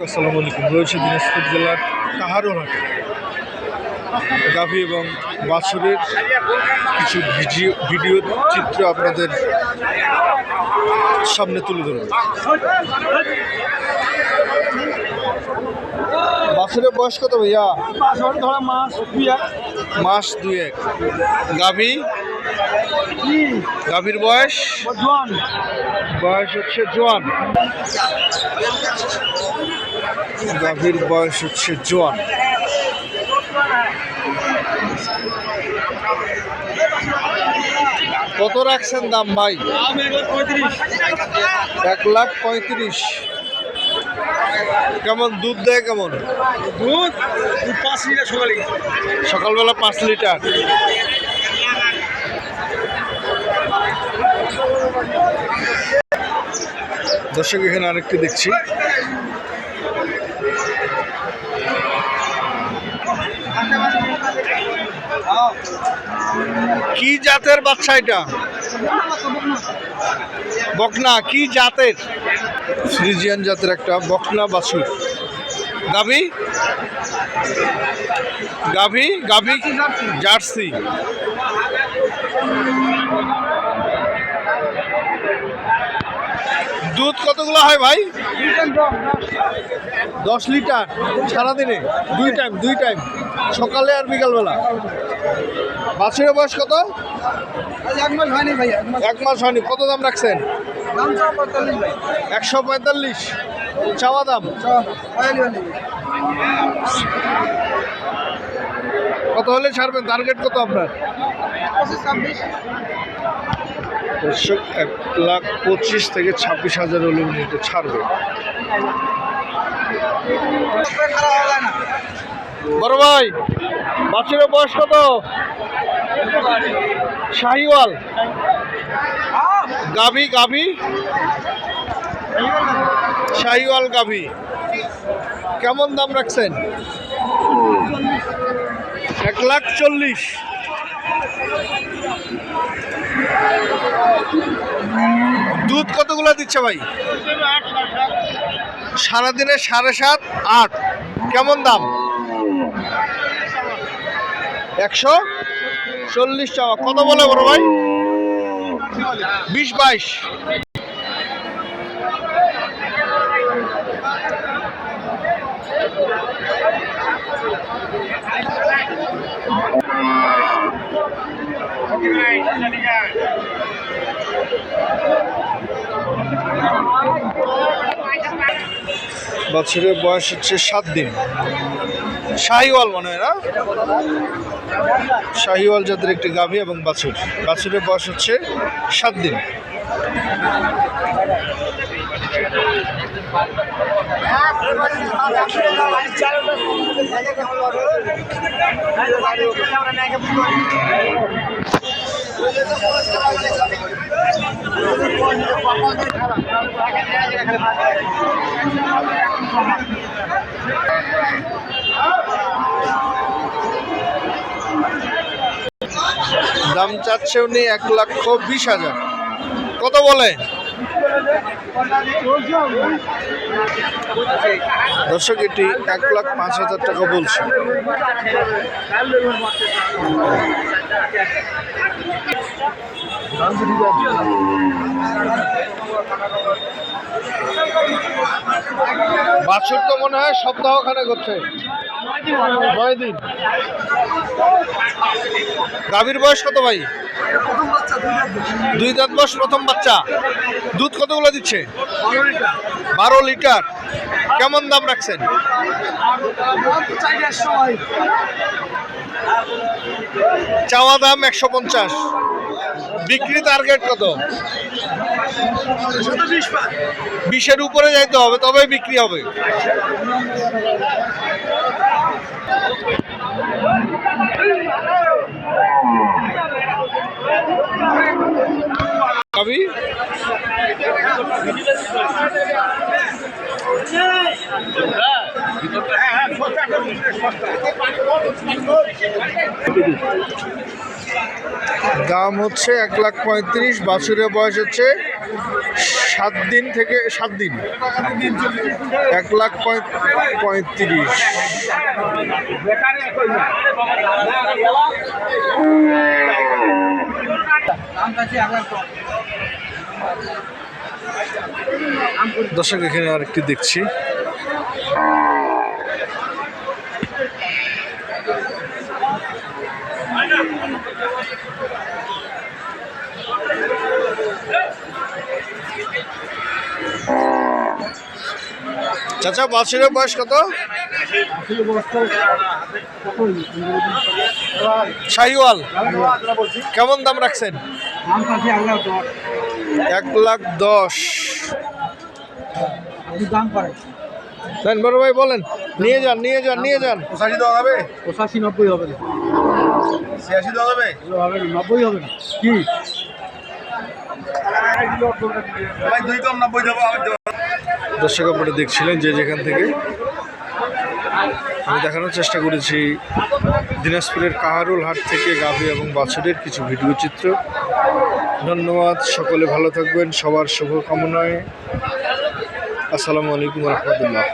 আসসালামু আলাইকুম। রয়েছে দিনাজপুর জেলার কাহারোল হাটে গাভী এবং বাছুরের কিছু ভিডিও চিত্র আপনাদের সামনে তুলে ধরব। বাছুরের বয়স কত ভাইয়া? মাস দুই এক। গাভীর বয়স হচ্ছে জোয়ান। গাভীর বয়স হচ্ছে জোয়ান। কত রাখছেন দাম ভাই? 1,35,000। কেমন দুধ দেয়? কেমন দুধ 5 লিটার সকালবেলা 5 লিটার। দর্শক এখানে আরেকটি দেখছি। কি জাতের বাচ্চা এটা? বকনা। কি জাতের? ফ্রিজিয়ান জাতের একটা বকনা বাছুর। গাভী জার্সি। দুধ কতগুলো হয় ভাই? 10 লিটার সারাদিনে। দুই টাইম সকালে আর বিকালবেলা। বাছুরের বয়স কত? 1 মাস হয়নি ভাই। 1 মাস হয়নি। কত দাম রাখছেন? 145 চাওয়া দাম। কত হলে ছাড়বেন? টার্গেট কত আপনার? 1,25,000 থেকে 26,000 হলে উনি এটা ছাড়বে। বড় ভাই, বাছুরের বয়স কত? শাহিওয়াল। গাভী শাহিওয়াল গাভী। কেমন দাম রাখছেন? 1,40,000। দুধ কতগুলো দিচ্ছে ভাই? সারাদিনে 7.5 8। কেমন দাম? 140 টাকা। কত বলে বড় ভাই? 20-22। বাছুরের বয়স হচ্ছে 7 দিন। শাহিওয়াল মনে হয় না? শাহিওয়াল জাতের একটি গাভী এবং বাছুরের বয়স হচ্ছে 7 দিন। দাম চাচ্ছে উনি 1,20,000। কত বলে? দর্শক এটি 1,05,000 টাকা বলছে। বাছুর তো মনে হয় সপ্তাহখানেক হচ্ছে। 9 দিন। গাভীর বয়স কত ভাই? 2 দাঁত বয়স, প্রথম বাচ্চা। দুধ কতগুলো দিচ্ছে? 12 লিটার। কেমন দাম রাখছেন? চাওয়া দাম 150। বিক্রি টার্গেট কত? 20-এর উপরে যাইতে হবে, তবেই বিক্রি হবে। দাম হচ্ছে 1,35,000। বাছুরের বয়স হচ্ছে 7 দিন থেকে 7 দিন 1,35,000। দর্শক এখানে আরেকটি দেখছি। চাচা বাছুরের বয়স কত? শাহিওয়াল কেমন দাম রাখছেন? 1,10,000। দেন বড় ভাই বলেন, নিয়ে যান 85 দেওয়া হবে? 85 90 হবে না, 86 দেওয়া হবে? হবে না, 90 হবে না কি ভাই 2 কম 90 দেবো। দর্শক আপনারা দেখছিলেন যে যেখান থেকে আমি দেখানোর চেষ্টা করেছি দিনাজপুরের কাহারোল হাট থেকে গাভী এবং বাছুরের কিছু ভিডিও চিত্র। ধন্যবাদ, সকলে ভালো থাকবেন, সবার শুভকামনায়। আসসালামু আলাইকুম রহমতুল্লাহ।